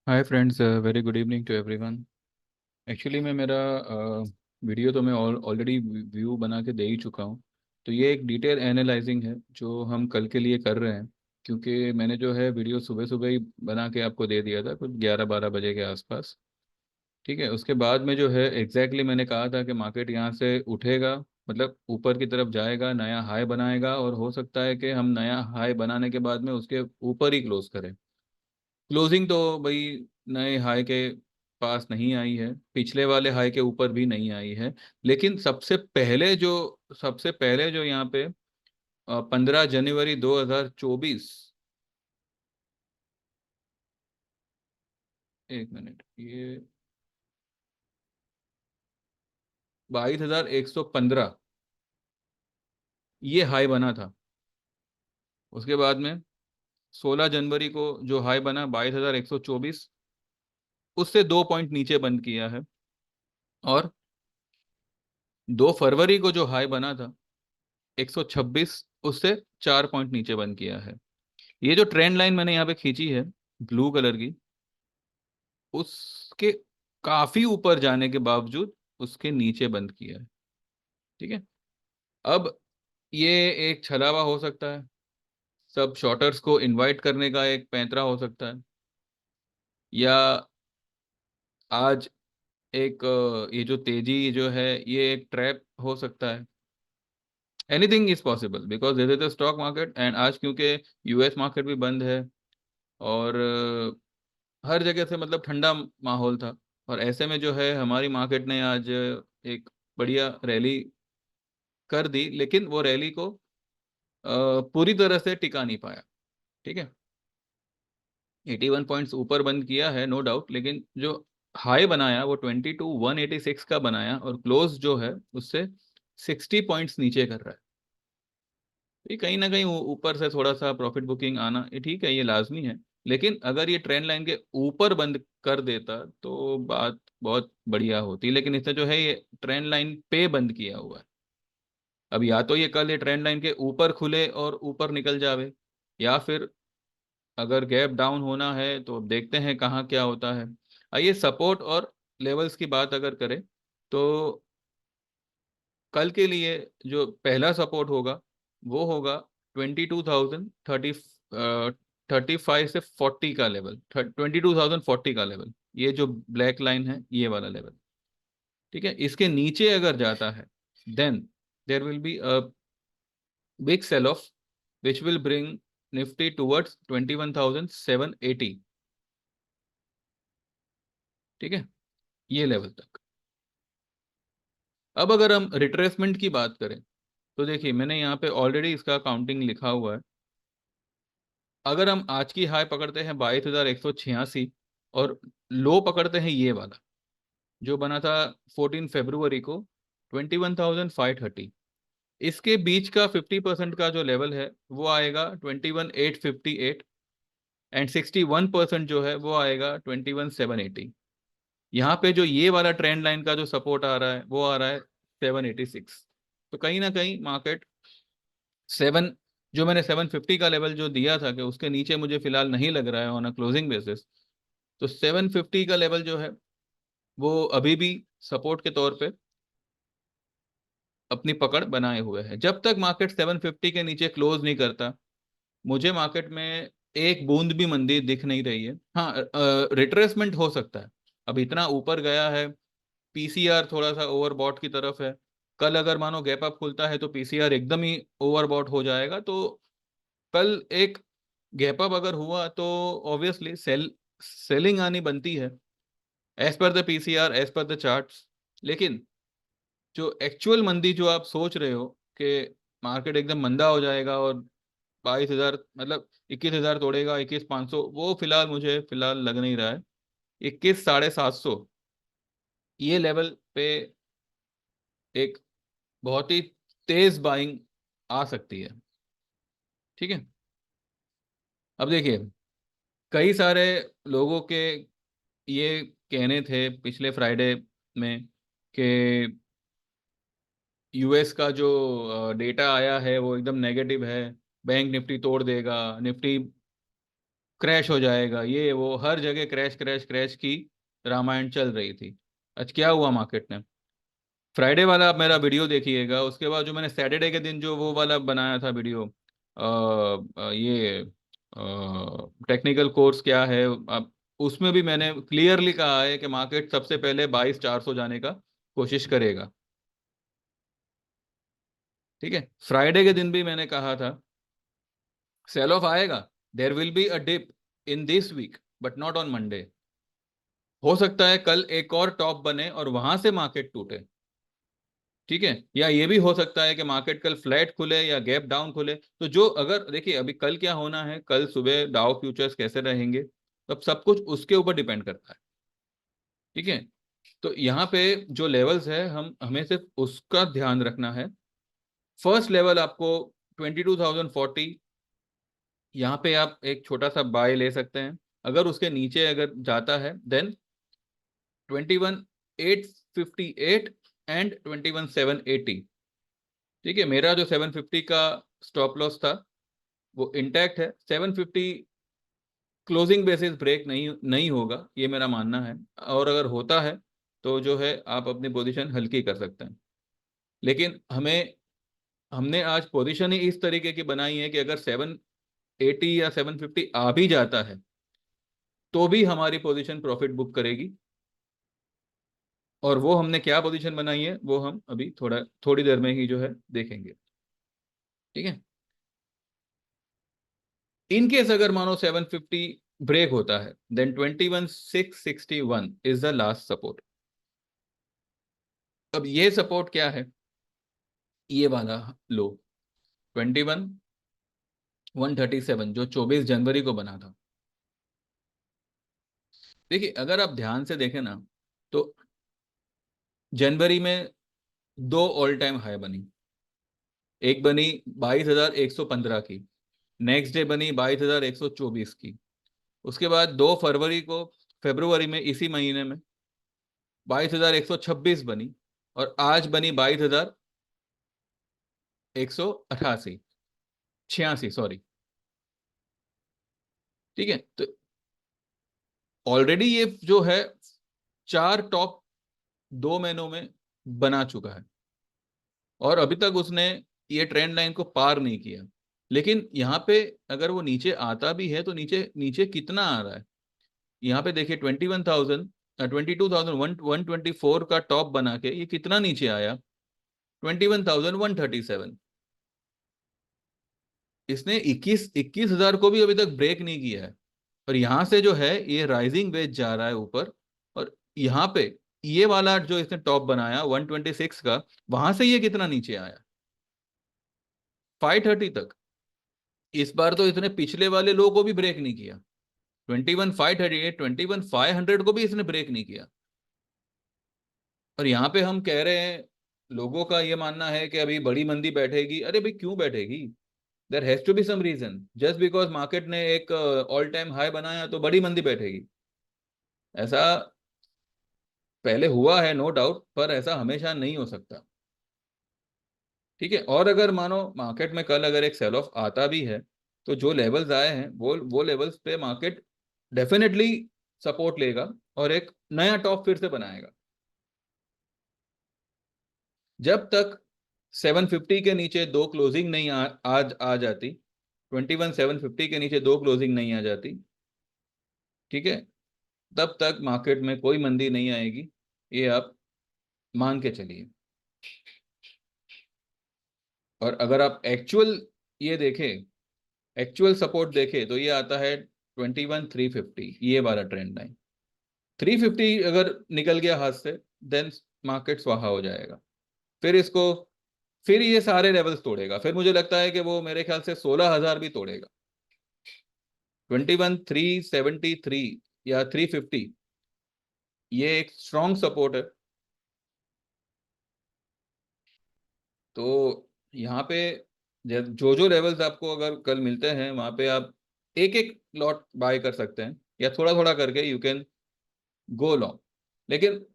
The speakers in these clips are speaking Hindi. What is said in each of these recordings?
Hi friends, very good evening to everyone. Actually मैं मेरा वीडियो तो मैं ऑलरेडी व्यू बना के दे ही चुका हूँ। तो ये एक डिटेल एनालाइजिंग है जो हम कल के लिए कर रहे हैं, क्योंकि मैंने जो है वीडियो सुबह सुबह ही बना के आपको दे दिया था कुछ 11-12 बजे के आसपास। ठीक है, उसके बाद में जो है एग्जैक्टली मैंने कहा था कि मार्केट यहाँ से उठेगा, मतलब ऊपर की तरफ जाएगा, नया हाई बनाएगा, और हो सकता है कि हम नया हाई बनाने के बाद में उसके ऊपर ही क्लोज करें। क्लोजिंग तो भाई नए हाई के पास नहीं आई है, पिछले वाले हाई के ऊपर भी नहीं आई है। लेकिन सबसे पहले जो यहाँ पे 15 जनवरी 2024, एक मिनट, ये 22,115 ये हाई बना था। उसके बाद में 16 जनवरी को जो हाई बना 22,124, उससे 2 पॉइंट नीचे बंद किया है। और 2 फरवरी को जो हाई बना था 126, उससे 4 पॉइंट नीचे बंद किया है। ये जो ट्रेंड लाइन मैंने यहाँ पे खींची है ब्लू कलर की, उसके काफी ऊपर जाने के बावजूद उसके नीचे बंद किया है। ठीक है। अब ये एक छलावा हो सकता है, सब शॉर्टर्स को इनवाइट करने का एक पैंतरा हो सकता है, या आज एक ये जो तेजी जो है ये एक ट्रैप हो सकता है। Anything is possible because this is the stock market. And आज क्योंकि यूएस मार्केट भी बंद है, और हर जगह से मतलब ठंडा माहौल था, और ऐसे में जो है हमारी मार्केट ने आज एक बढ़िया रैली कर दी, लेकिन वो रैली को पूरी तरह से टिका नहीं पाया। ठीक है, 81 पॉइंट्स ऊपर बंद किया है नो डाउट, लेकिन जो हाई बनाया वो 22,186 का बनाया, और क्लोज जो है उससे 60 पॉइंट्स नीचे कर रहा है। ये कहीं ना कहीं ऊपर से थोड़ा सा प्रॉफिट बुकिंग आना ये ठीक है, ये लाजमी है। लेकिन अगर ये ट्रेंड लाइन के ऊपर बंद कर देता तो बात बहुत बढ़िया होती, लेकिन इसने जो है ये ट्रेंड लाइन पे बंद किया हुआ है। अब या तो ये कल ये ट्रेंड लाइन के ऊपर खुले और ऊपर निकल जावे, या फिर अगर गैप डाउन होना है तो अब देखते हैं कहाँ क्या होता है। आइए सपोर्ट और लेवल्स की बात अगर करें, तो कल के लिए जो पहला सपोर्ट होगा वो होगा 22,035 से 40 का लेवल, 22,040 का लेवल, ये जो ब्लैक लाइन है ये वाला लेवल। ठीक है, इसके नीचे अगर जाता है then there will be a big sell off which will bring Nifty towards 21,780। ठीक है, ये लेवल तक। अब अगर हम रिट्रेसमेंट की बात करें, तो देखिए मैंने यहाँ पे ऑलरेडी इसका काउंटिंग लिखा हुआ है। अगर हम आज की हाई पकड़ते हैं 22,186, और लो पकड़ते हैं ये वाला जो बना था 14 फरवरी को 21,530, इसके बीच का 50% का जो लेवल है वो आएगा 21,858, एंड 61% जो है वो आएगा 21,780। यहाँ पे जो ये वाला ट्रेंड लाइन का जो सपोर्ट आ रहा है वो आ रहा है 786। तो कहीं ना कहीं मार्केट सेवन, जो मैंने 750 का लेवल जो दिया था कि उसके नीचे मुझे फिलहाल नहीं लग रहा है ऑन अ क्लोजिंग बेसिस, तो 750 का लेवल जो है वो अभी भी सपोर्ट के तौर पे अपनी पकड़ बनाए हुए है। जब तक मार्केट 750 के नीचे क्लोज नहीं करता, मुझे मार्केट में एक बूंद भी मंदी दिख नहीं रही है। हाँ, रिट्रेसमेंट हो सकता है। अब इतना ऊपर गया है, पीसीआर थोड़ा सा ओवरबॉट की तरफ है। कल अगर मानो गैप अप खुलता है तो पीसीआर एकदम ही ओवरबॉट हो जाएगा। तो कल एक गैप अप अगर हुआ तो ऑब्वियसली सेलिंग आनी बनती है, as per the PCR, as per the charts. लेकिन जो एक्चुअल मंदी जो आप सोच रहे हो कि मार्केट एकदम मंदा हो जाएगा और 22,000 मतलब 21,000 तोड़ेगा, 21,500, वो फिलहाल मुझे फिलहाल लग नहीं रहा है। 21,750 ये लेवल पे एक बहुत ही तेज बाइंग आ सकती है। ठीक है। अब देखिए, कई सारे लोगों के ये कहने थे पिछले फ्राइडे में कि यूएस का जो डेटा आया है वो एकदम नेगेटिव है, बैंक निफ्टी तोड़ देगा, निफ्टी क्रैश हो जाएगा, ये वो हर जगह क्रैश क्रैश क्रैश की रामायण चल रही थी। आज क्या हुआ मार्केट ने? फ्राइडे वाला आप मेरा वीडियो देखिएगा, उसके बाद जो मैंने सैटरडे के दिन जो वो वाला बनाया था वीडियो, ये टेक्निकल कोर्स क्या है, आप उसमें भी मैंने क्लियरली कहा है कि मार्केट सबसे पहले 22,400 जाने का कोशिश करेगा। ठीक है, फ्राइडे के दिन भी मैंने कहा था सेल ऑफ आएगा, there will be a dip in this week but not on Monday. हो सकता है कल एक और टॉप बने और वहां से मार्केट टूटे। ठीक है, या ये भी हो सकता है कि मार्केट कल फ्लैट खुले या गैप डाउन खुले। तो जो अगर देखिए अभी कल क्या होना है, कल सुबह डाउ फ्यूचर्स कैसे रहेंगे, तब सब कुछ उसके ऊपर डिपेंड करता है। ठीक है, तो यहाँ पे जो लेवल्स है हम हमें सिर्फ उसका ध्यान रखना है। फर्स्ट लेवल आपको 22,040, यहाँ पे आप एक छोटा सा बाय ले सकते हैं। अगर उसके नीचे अगर जाता है देन 21,858 एंड 21,780। ठीक है, मेरा जो 750 का स्टॉप लॉस था वो इंटैक्ट है। 750 क्लोजिंग बेसिस ब्रेक नहीं नहीं होगा, ये मेरा मानना है। और अगर होता है तो जो है आप अपनी पोजीशन हल्की कर सकते हैं। लेकिन हमने आज पोजीशन ही इस तरीके की बनाई है कि अगर 780 या 750 आ भी जाता है तो भी हमारी पोजीशन प्रॉफिट बुक करेगी। और वो हमने क्या पोजीशन बनाई है वो हम अभी थोड़ी देर में ही जो है देखेंगे। ठीक है, इन केस अगर मानो 750 ब्रेक होता है then 21,661 is the last support. अब ये सपोर्ट क्या है? ये वाला लो 21,137 जो 24 जनवरी को बना था। देखिए अगर आप ध्यान से देखें ना, तो जनवरी में दो ऑल टाइम हाई बनी। एक बनी 22,115 की, नेक्स्ट डे बनी 22,124 की। उसके बाद 2 फरवरी को, फेब्रुवरी में इसी महीने में 22,126 बनी, और आज बनी 22,188, 86 सॉरी। ठीक है, तो ऑलरेडी ये जो है चार टॉप 2 महीनों में बना चुका है, और अभी तक उसने ये ट्रेंड लाइन को पार नहीं किया। लेकिन यहाँ पे अगर वो नीचे आता भी है तो नीचे नीचे कितना आ रहा है? यहाँ पे देखिए 22,124 का टॉप बना के ये कितना नीचे आया? 21,137। इसने 21,000 को भी अभी तक ब्रेक नहीं किया है। और यहाँ से जो है ये राइजिंग वेज जा रहा है ऊपर। और यहाँ पे ये वाला जो इसने टॉप बनाया 126 का, वहां से ये कितना नीचे आया? 530 तक। इस बार तो इसने पिछले वाले लो को भी ब्रेक नहीं किया। 21,538, 21,500 को भी इसने ब्रेक नहीं किया। और यहाँ पे हम कह रहे हैं, लोगों का ये मानना है कि अभी बड़ी मंदी बैठेगी। अरे भाई क्यों बैठेगी? There has to be some reason. Just because market ने एक ऑल टाइम हाई बनाया तो बड़ी मंदी बैठेगी? ऐसा पहले हुआ है नो डाउट, पर ऐसा हमेशा नहीं हो सकता। ठीक है, और अगर मानो मार्केट में कल अगर एक सेल ऑफ आता भी है तो जो लेवल्स आए हैं वो लेवल्स पे मार्केट डेफिनेटली सपोर्ट लेगा और एक नया टॉप फिर से बनाएगा। जब तक 750 के नीचे दो क्लोजिंग नहीं आ जाती, 21,750 के नीचे दो क्लोजिंग नहीं आ जाती, ठीक है, तब तक मार्केट में कोई मंदी नहीं आएगी। ये आप मान के चलिए। और अगर आप एक्चुअल ये देखें, एक्चुअल सपोर्ट देखें, तो ये आता है 21,350, ये वाला ट्रेंड लाइन। 350 अगर निकल गया हाथ से देन मार्केट स्वाहा हो जाएगा। फिर इसको फिर ये सारे लेवल्स तोड़ेगा। फिर मुझे लगता है कि वो मेरे ख्याल से 16,000 भी तोड़ेगा। 21,373 या 350 ये एक स्ट्रॉन्ग सपोर्ट है। तो यहाँ पे जो जो लेवल्स आपको अगर कल मिलते हैं वहां पे आप एक एक लॉट बाय कर सकते हैं, या थोड़ा थोड़ा करके यू कैन गो लॉन्ग। लेकिन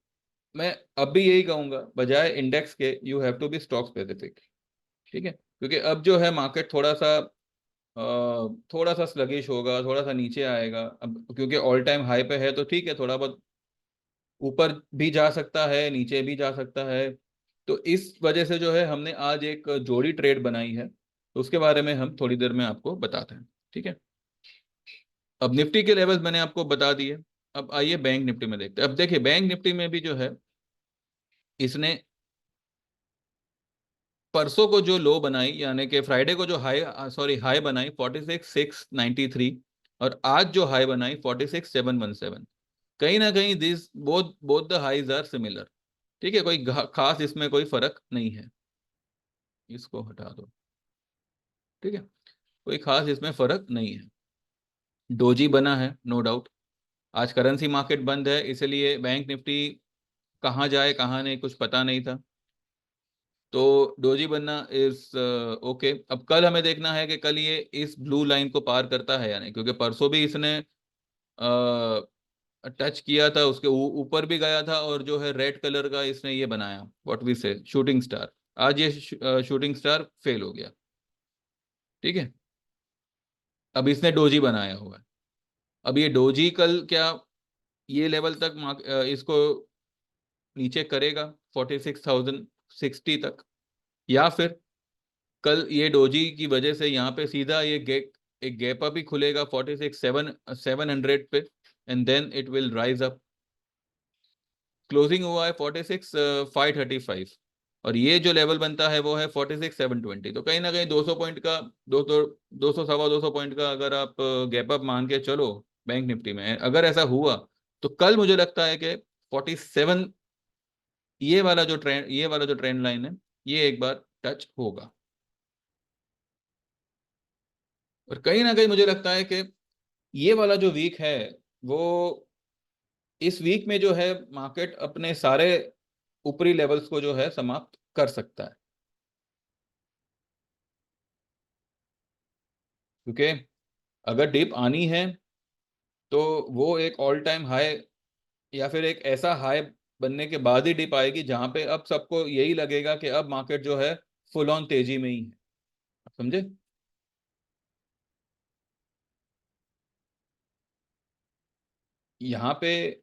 मैं अब भी यही कहूंगा, बजाय इंडेक्स के you have to be stock specific. ठीक है, क्योंकि अब जो है मार्केट थोड़ा सा थोड़ा सा स्लगिश होगा, थोड़ा सा नीचे आएगा। अब क्योंकि ऑल टाइम हाई पे है तो ठीक है, थोड़ा बहुत ऊपर भी जा सकता है, नीचे भी जा सकता है। तो इस वजह से जो है हमने आज एक जोड़ी ट्रेड बनाई है, तो उसके बारे में हम थोड़ी देर में आपको बताते हैं। ठीक है, अब निफ्टी के लेवल्स मैंने आपको बता दिए। अब आइए बैंक निफ्टी में देखते हैं। अब देखिए बैंक निफ्टी में भी जो है इसने परसों को जो लो बनाई, यानी कि फ्राइडे को जो हाई, सॉरी हाई बनाई 46,693, और आज जो हाई बनाई 46,717। कहीं ना कहीं this both both the highs are similar. ठीक है, कोई खास इसमें कोई फर्क नहीं है। इसको हटा दो। ठीक है, कोई खास इसमें फर्क नहीं है। डोजी बना है नो डाउट। आज करेंसी मार्केट बंद है, इसलिए बैंक निफ्टी कहाँ जाए कहाँ नहीं कुछ पता नहीं था। तो डोजी बनना इज ओके। अब कल हमें देखना है कि कल ये इस ब्लू लाइन को पार करता है या नहीं, क्योंकि परसों भी इसने टच किया था, उसके ऊपर भी गया था, और जो है रेड कलर का इसने ये बनाया व्हाट वी से शूटिंग स्टार। आज ये शूटिंग स्टार फेल हो गया। ठीक है, अब इसने डोजी बनाया हुआ है। अब ये डोजी कल क्या ये लेवल तक इसको नीचे करेगा 46,060 तक, या फिर कल ये डोजी की वजह से यहाँ पे सीधा ये एक गैप अप ही खुलेगा 46,700 पे, and then it will rise up. Closing हुआ है 46,535, और ये जो लेवल बनता है वो है 46,720। तो कहीं ना कहीं 200 पॉइंट का, 200 सवा 200 पॉइंट का अगर आप गैप अप मान के चलो बैंक निफ्टी में, अगर ऐसा हुआ तो कल मुझे लगता है कि 47, ये वाला जो ट्रेंड लाइन है, ये एक बार टच होगा। और कहीं ना कहीं मुझे लगता है कि ये वाला जो वीक है वो, इस वीक में जो है मार्केट अपने सारे ऊपरी लेवल्स को जो है समाप्त कर सकता है। क्योंकि अगर डिप आनी है तो वो एक ऑल टाइम हाई, या फिर एक ऐसा हाई बनने के बाद ही डिप आएगी जहां पे अब सबको यही लगेगा कि अब मार्केट जो है फुल ऑन तेजी में ही है। आप समझे? यहाँ पे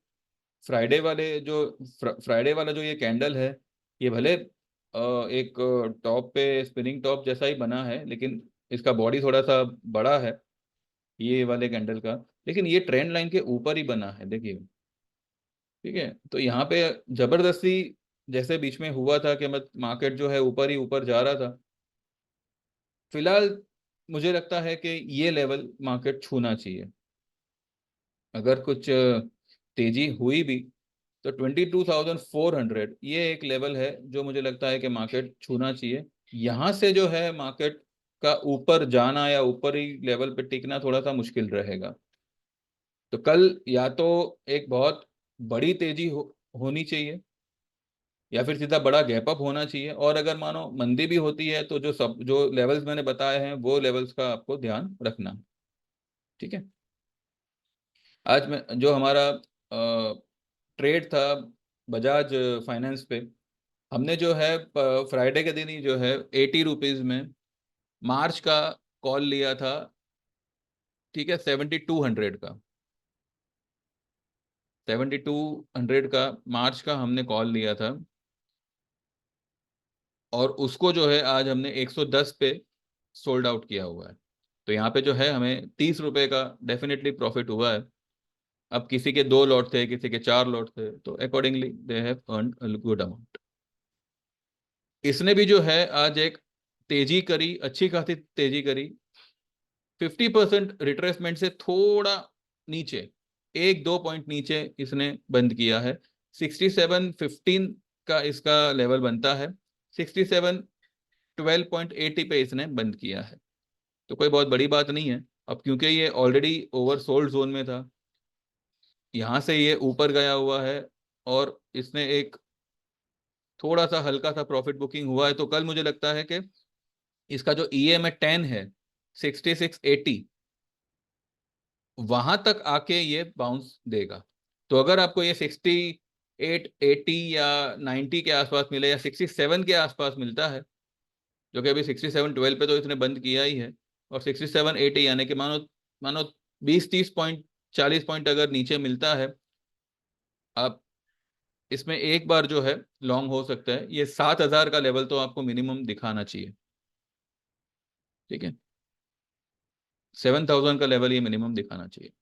फ्राइडे वाला जो ये कैंडल है, ये भले एक टॉप पे स्पिनिंग टॉप जैसा ही बना है, लेकिन इसका बॉडी थोड़ा सा बड़ा है ये वाले कैंडल का, लेकिन ये ट्रेंड लाइन के ऊपर ही बना है देखिए। ठीक है, तो यहाँ पे जबरदस्ती जैसे बीच में हुआ था कि मत मार्केट जो है ऊपर ही ऊपर जा रहा था, फिलहाल मुझे लगता है कि ये लेवल मार्केट छूना चाहिए। अगर कुछ तेजी हुई भी तो 22,400 ये एक लेवल है जो मुझे लगता है कि मार्केट छूना चाहिए। यहाँ से जो है मार्केट का ऊपर जाना या ऊपर ही लेवल पे टिकना थोड़ा सा मुश्किल रहेगा। तो कल या तो एक बहुत बड़ी तेजी होनी चाहिए, या फिर सीधा बड़ा गैप अप होना चाहिए, और अगर मानो मंदी भी होती है तो जो लेवल्स मैंने बताए हैं वो लेवल्स का आपको ध्यान रखना। ठीक है, आज में जो हमारा ट्रेड था बजाज फाइनेंस पे, हमने जो है फ्राइडे के दिन ही जो है 80 रुपीज में मार्च का कॉल लिया था। ठीक है, 7200 का, 7200 का मार्च का हमने कॉल लिया था, और उसको जो है आज हमने 110 पे सोल्ड आउट किया हुआ है। तो यहाँ पे जो है हमें 30 रुपए का डेफिनेटली प्रॉफिट हुआ है। अब किसी के 2 लॉट थे, किसी के 4 लॉट थे, तो accordingly they have earned good amount. इसने भी जो है आज एक तेजी करी, अच्छी खासी तेजी करी। 50% रिट्रेसमेंट से थोड़ा नीचे, 1-2 पॉइंट नीचे इसने बंद किया है। 6715 का इसका लेवल बनता है, 6712.80 पे इसने बंद किया है। तो कोई बहुत बड़ी बात नहीं है। अब क्योंकि ये ऑलरेडी ओवरसोल्ड जोन में था, यहाँ से ये ऊपर गया हुआ है, और इसने एक थोड़ा सा हल्का सा प्रॉफिट बुकिंग हुआ है, तो कल मुझे लगता है कि इसका जो EM10 है 6680, वहां तक आके ये बाउंस देगा। तो अगर आपको ये 6880 या 90 के आसपास मिले, या 67 के आसपास मिलता है, जो कि अभी 6712 पे तो इसने बंद किया ही है, और 6780, यानी कि मानो मानो 20-30 पॉइंट 40 पॉइंट अगर नीचे मिलता है, आप इसमें एक बार जो है लॉन्ग हो सकता है। ये 7000 का लेवल तो आपको मिनिमम दिखाना चाहिए, ठीक है। 7000 का लेवल ये मिनिमम दिखाना चाहिए।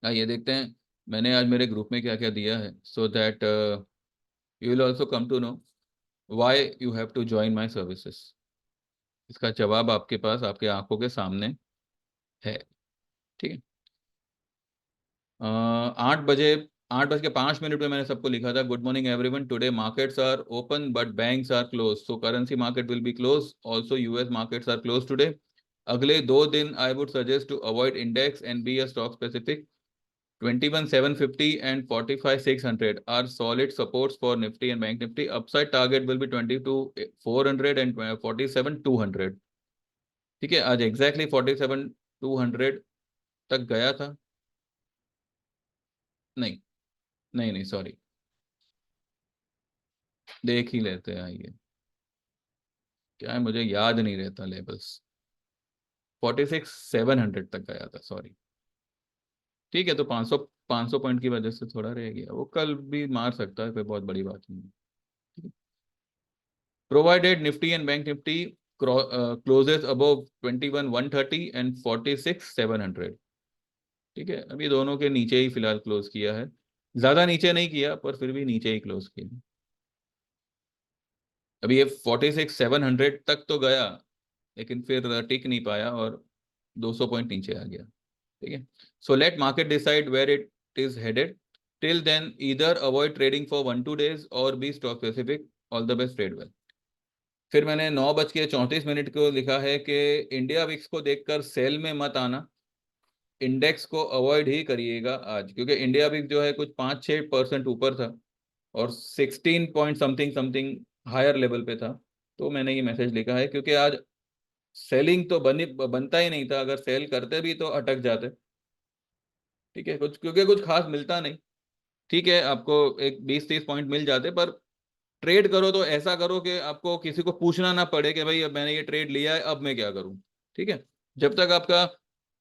ये देखते हैं मैंने आज मेरे ग्रुप में क्या क्या दिया है, so that you will also come to know why you have to join my services. इसका जवाब आपके पास, आपके आंखों के सामने है, ठीक है। 8 बजे, 8:05 में मैंने सबको लिखा था, good morning everyone, today markets are open but banks are close, so currency market will be close, also US markets are close today. अगले 2 दिन I would suggest to avoid index and be a stock specific. 21,750 and 45,600 are solid supports for Nifty and Bank Nifty. Upside target will be 22,400 and 47,200। ठीक है, आज एग्जैक्टली 47,200 तक गया था। नहीं, नहीं, नहीं, सॉरी, देख ही लेते हैं ये, क्या है मुझे याद नहीं रहता लेवल्स। 46,700 तक गया था, सॉरी। ठीक है, तो 500 पॉइंट की वजह से थोड़ा रह गया, वो कल भी मार सकता है, कोई बहुत बड़ी बात नहीं है। Provided Nifty and Bank Nifty closes above 21,130 and 46,700। ठीक है, अभी दोनों के नीचे ही फिलहाल क्लोज किया है, ज्यादा नीचे नहीं किया पर फिर भी नीचे ही क्लोज किया। अभी ये 46,700 तक तो गया, लेकिन फिर टिक नहीं पाया और 200 पॉइंट नीचे आ गया, ठीक है। So let market decide where it is headed. Till then either avoid trading for 1-2 days और be stock specific. All the best, trade well. फिर मैंने 9:34 को लिखा है कि इंडिया विक्स को देखकर सेल में मत आना, इंडेक्स को अवॉइड ही करिएगा आज, क्योंकि इंडिया विक्स जो है कुछ 5-6% ऊपर था और 16 point something something higher level पे था। तो मैंने ये मैसेज लिखा है, क्योंकि आज सेलिंग तो बनता ही नहीं था, अगर सेल करते भी तो अटक जाते, ठीक है, कुछ क्योंकि कुछ खास मिलता नहीं। ठीक है, आपको एक 20-30 पॉइंट मिल जाते, पर ट्रेड करो तो ऐसा करो कि आपको किसी को पूछना ना पड़े कि भाई अब मैंने ये ट्रेड लिया है, अब मैं क्या करूं। ठीक है, जब तक आपका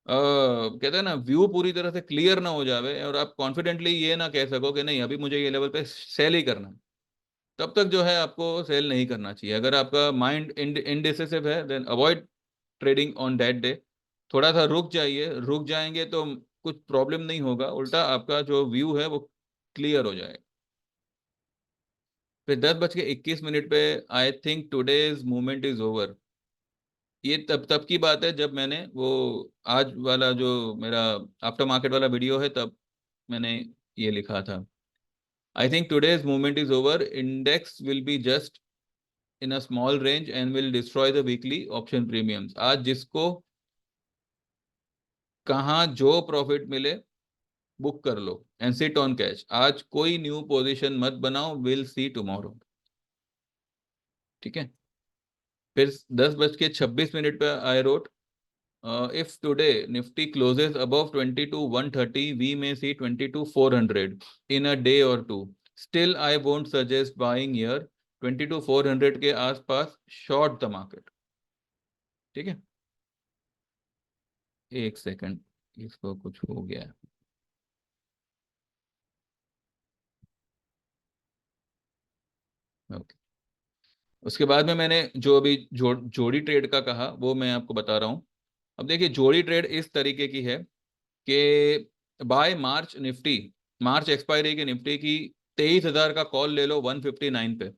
कहते हैं ना व्यू पूरी तरह से क्लियर ना हो जावे और आप कॉन्फिडेंटली ये ना कह सको कि नहीं अभी मुझे ये लेवल पे सेल ही करना है, तब तक जो है आपको सेल नहीं करना चाहिए। अगर आपका माइंड इनडिसिसिव है, then avoid trading on that day. थोड़ा सा रुक जाइए, रुक जाएंगे तो कुछ प्रॉब्लम नहीं होगा, उल्टा आपका जो व्यू है वो क्लियर हो जाएगा। फिर 10:21 पे, I think today's movement is over. ये तब तब की बात है जब मैंने वो आज वाला जो मेरा आफ्टर मार्केट वाला वीडियो है, तब मैंने ये लिखा था, I think today's movement is over, index will be just in a small range and will destroy the weekly option premiums. आज जिसको कहाँ जो प्रॉफिट मिले बुक कर लो एंड सिट ऑन कैश, आज कोई न्यू पोजीशन मत बनाओ, विल सी टुमारो। ठीक है, फिर 10:26 पे I wrote, if today Nifty closes above 22,130, we may see 22,400 in a day or two. Still, I won't suggest buying here. 22,400 के आसपास शॉर्ट द मार्केट। ठीक है, एक सेकंड, इसको कुछ हो गया है। ओके, उसके बाद में मैंने जो अभी जोड़ी ट्रेड का कहा वो मैं आपको बता रहा हूँ। अब देखिए, जोड़ी ट्रेड इस तरीके की है कि by March Nifty, March expiry की निफ्टी की 23,000 का कॉल ले लो 159 पे।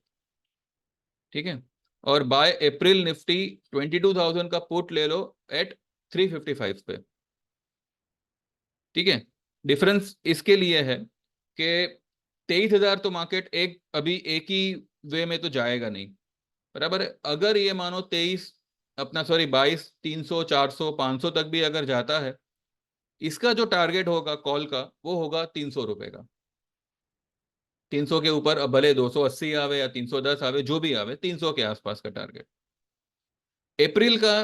ठीक है, और बाय अप्रैल निफ्टी 22,000 का पुट ले लो एट 355 पे। ठीक है, डिफरेंस इसके लिए है कि 23,000 तो मार्केट अभी एक ही वे में तो जाएगा नहीं, बराबर है। अगर ये मानो 23 अपना सॉरी 22,300 400 500 तक भी अगर जाता है, इसका जो टारगेट होगा कॉल का वो होगा 300 रुपए का। 300 के ऊपर अब भले 280 आवे या 310 आवे, जो भी आवे, 300 के आसपास का टारगेट। अप्रैल का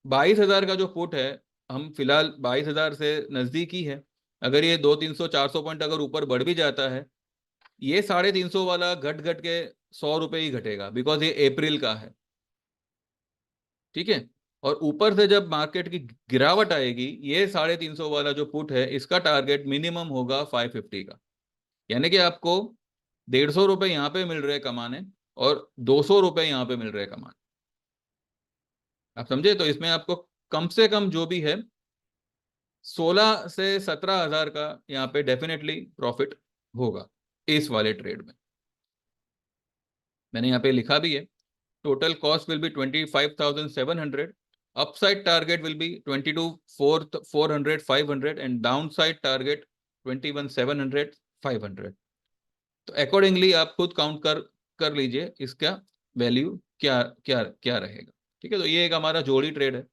22,000 का जो पुट है, हम फिलहाल 22,000 से नजदीक ही है। अगर ये 200-300-400 पॉइंट अगर ऊपर बढ़ भी जाता है, ये 350 वाला घट घट के 100 रुपये ही घटेगा, बिकॉज ये अप्रैल का है। ठीक है। और ऊपर से जब मार्केट की गिरावट आएगी, ये 350 वाला जो पुट है इसका टारगेट मिनिमम होगा 550 का। यानी कि आपको 150 रुपये यहाँ पे मिल रहे कमाने, और 200 रुपये यहाँ पे मिल रहे कमाने। आप समझे? तो इसमें आपको कम से कम जो भी है 16 से 17 हज़ार का यहाँ पे डेफिनेटली प्रॉफिट होगा इस वाले ट्रेड में। मैंने यहाँ पे लिखा भी है, total cost will be 25,700, upside target will be 22,400 500, and down side target 21,700 500। तो अकॉर्डिंगली आप खुद काउंट कर लीजिए इसका वैल्यू क्या क्या क्या रहेगा। ठीक है, तो ये एक हमारा जोड़ी ट्रेड है।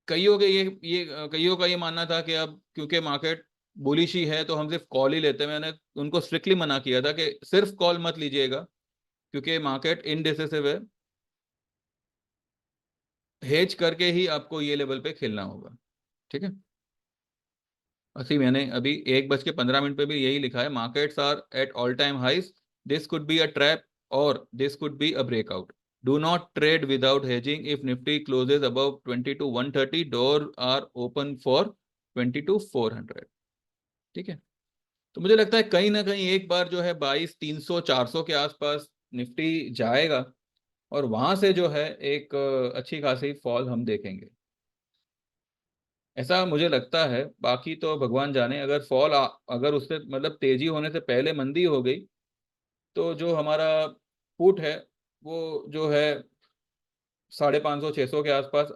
कईयों का ये मानना था कि अब क्योंकि मार्केट बुलिश ही है तो हम सिर्फ कॉल ही लेते हैं। मैंने उनको स्ट्रिक्टली मना किया था कि सिर्फ कॉल मत लीजिएगा, क्योंकि मार्केट इनडिसिसिव है। हेज करके ही आपको ये लेवल पे खेलना होगा। ठीक है, असी मैंने अभी 1:15 पे भी यही लिखा है, markets are at all time highs, this could be a trap और this could be a breakout, do not trade without hedging, if Nifty closes above 22,130, door are open for 22,400। ठीक है, तो मुझे लगता है कहीं ना कहीं एक बार जो है 22,300 400 के आसपास निफ्टी जाएगा, और वहां से जो है एक अच्छी खासी फॉल हम देखेंगे, ऐसा मुझे लगता है। बाकी तो भगवान जाने, अगर अगर उससे मतलब तेजी होने से पहले मंदी हो गई, तो जो हमारा पुट है वो जो है 550 600 के आसपास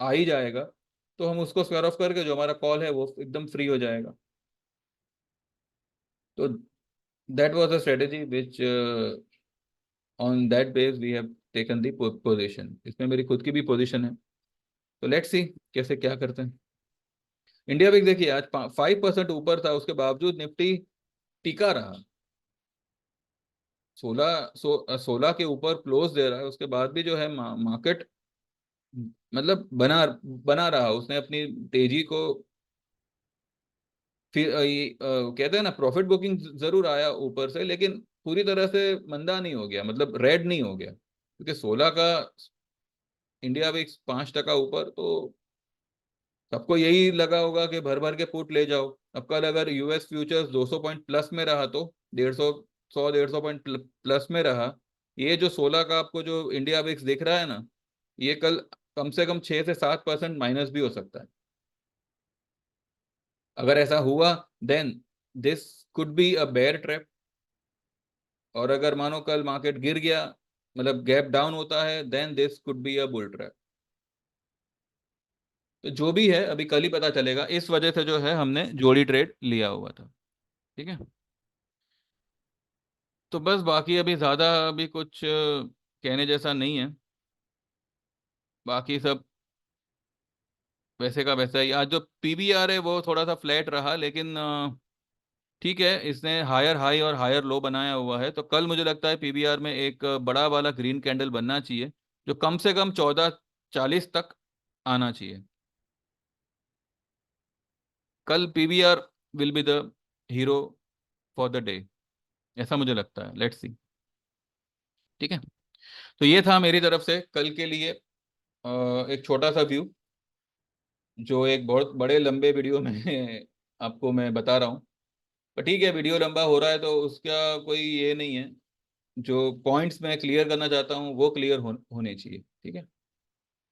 आ ही जाएगा, तो हम उसको स्क्वायर ऑफ करके जो हमारा कॉल है वो एकदम फ्री हो जाएगा। तो that was a strategy which on that base we have taken the position. इसमें मेरी खुद की भी पोजीशन है, तो लेट्स सी कैसे क्या करते हैं। इंडिया भी देखिए आज 5% ऊपर था, उसके बावजूद निफ्टी टिका रहा। 16 के ऊपर क्लोज दे रहा है, उसके बाद भी जो है मार्केट मतलब बना बना रहा, उसने अपनी तेजी को। फिर कहते हैं ना, प्रॉफिट बुकिंग जरूर आया ऊपर से, लेकिन पूरी तरह से मंदा नहीं हो गया, मतलब रेड नहीं हो गया, क्योंकि 16 का इंडिया भी 5% ऊपर, तो सबको यही लगा होगा कि भर भर के पुट ले जाओ। अब कल अगर यूएस फ्यूचर्स 200 पॉइंट प्लस में रहा, तो 150 प्लस में रहा, ये जो 16 का आपको जो इंडिया विक्स दिख रहा है ना, ये कल कम से कम 6 से 7% माइनस भी हो सकता है। अगर ऐसा हुआ, then this could be a bear trap. और अगर मानो कल मार्केट गिर गया, मतलब गैप डाउन होता है, then this could be a bull trap. तो जो भी है अभी कल ही पता चलेगा, इस वजह से जो है हमने जोड़ी ट्रेड लिया हुआ था। ठीक है, तो बस बाकी अभी ज़्यादा अभी कुछ कहने जैसा नहीं है। बाकी सब वैसे का वैसा ही। आज जो पीवीआर है वो थोड़ा सा फ्लैट रहा, लेकिन ठीक है, इसने हायर हाई और हायर लो बनाया हुआ है, तो कल मुझे लगता है पीवीआर में एक बड़ा वाला ग्रीन कैंडल बनना चाहिए, जो कम से कम 14:40 तक आना चाहिए। कल PVR will be the hero for the day, ऐसा मुझे लगता है। Let's see. ठीक है, तो ये था मेरी तरफ से कल के लिए एक छोटा सा व्यू, जो एक बहुत बड़े लंबे वीडियो में आपको मैं बता रहा हूँ। पर ठीक है, वीडियो लंबा हो रहा है तो उसका कोई ये नहीं है, जो पॉइंट्स मैं क्लियर करना चाहता हूँ वो क्लियर होने चाहिए। ठीक है,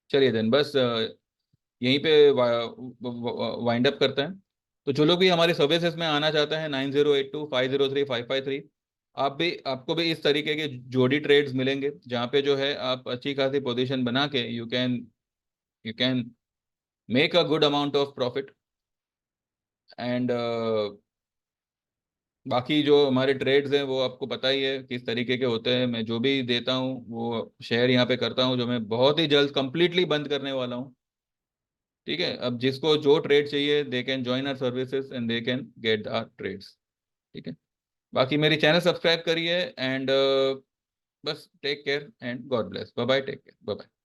चलिए देन बस यहीं पे वाइंड अप करते हैं। तो जो लोग भी हमारी सर्विसेज में आना चाहते हैं, 9082503553, आपको भी इस तरीके के जोड़ी ट्रेड्स मिलेंगे, जहाँ पे जो है आप अच्छी खासी पोजीशन बना के you can make a good amount of profit. And बाकी जो हमारे ट्रेड्स हैं वो आपको पता ही है किस तरीके के होते हैं। मैं जो भी देता हूँ वो शेयर यहाँ पे करता हूँ, जो मैं बहुत ही जल्द कंप्लीटली बंद करने वाला हूँ। ठीक है, अब जिसको जो ट्रेड चाहिए, they can join our services and they can get our trades. ठीक है, बाकी मेरी चैनल सब्सक्राइब करिए, एंड बस take care and God bless. Bye bye, take care, bye bye.